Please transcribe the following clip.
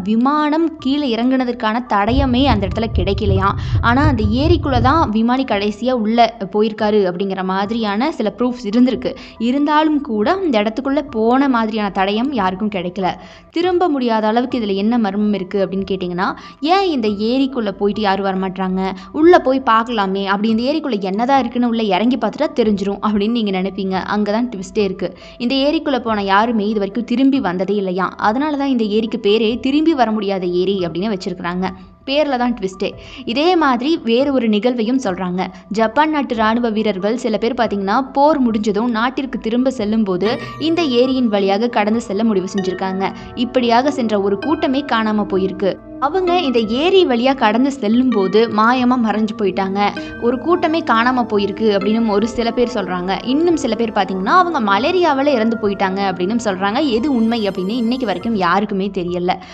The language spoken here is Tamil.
விமானம் கீழே இறங்குனதற்கான தடயமே அந்த இடத்துல கிடைக்கலையாம். ஆனால் அந்த ஏரிக்குள்ளே தான் விமானி கடைசியாக உள்ளே போயிருக்காரு அப்படிங்கிற மாதிரியான சில ப்ரூஃப்ஸ் இருந்திருக்கு. இருந்தாலும் கூட அந்த இடத்துக்குள்ளே போன மாதிரியான தடயம் யாருக்கும் கிடைக்கல. திரும்ப முடியாத அளவுக்கு இதில் என்ன மர்மம் இருக்குது அப்படின்னு கேட்டிங்கன்னா, ஏன் இந்த ஏரிக்குள்ளே போயிட்டு யாரும் வரமாட்டாங்க, உள்ளே போய் பார்க்கலாமே, அப்படி இந்த ஏரிக்குள்ளே என்னதான் இருக்குன்னு உள்ளே இறங்கி பார்த்துட்டா தெரிஞ்சிடும் அப்படின்னு நீங்கள் நினைப்பீங்க. அங்கே தான் ட்விஸ்டே இருக்குது. இந்த ஏரிக்குள்ளே போன யாருமே இது வரைக்கும் திரும்பி வந்ததே இல்லையா. அதனால தான் இந்த ஏரிக்கு பேரே திரும்பி வர முடியாத ஏரி அப்படின்னு வச்சிருக்கிறாங்க. பேரில் தான் ட்விஸ்டே. இதே மாதிரி வேறு ஒரு நிகழ்வையும் சொல்கிறாங்க. ஜப்பான் நாட்டு ராணுவ வீரர்கள் சில பேர் பார்த்திங்கன்னா போர் முடிஞ்சதும் நாட்டிற்கு திரும்ப செல்லும்போது இந்த ஏரியின் வழியாக கடந்து செல்ல முடிவு செஞ்சுருக்காங்க. இப்படியாக சென்ற ஒரு கூட்டமே காணாமல் போயிருக்கு. அவங்க இந்த ஏரி வழியாக கடந்து செல்லும்போது மாயமாக மறைஞ்சு போயிட்டாங்க. ஒரு கூட்டமே காணாமல் போயிருக்கு அப்படின்னு ஒரு சில பேர் சொல்கிறாங்க. இன்னும் சில பேர் பார்த்திங்கன்னா அவங்க மலேரியாவில் இறந்து போயிட்டாங்க அப்படின்னு சொல்கிறாங்க. எது உண்மை அப்படின்னு இன்னைக்கு வரைக்கும் யாருக்குமே தெரியல.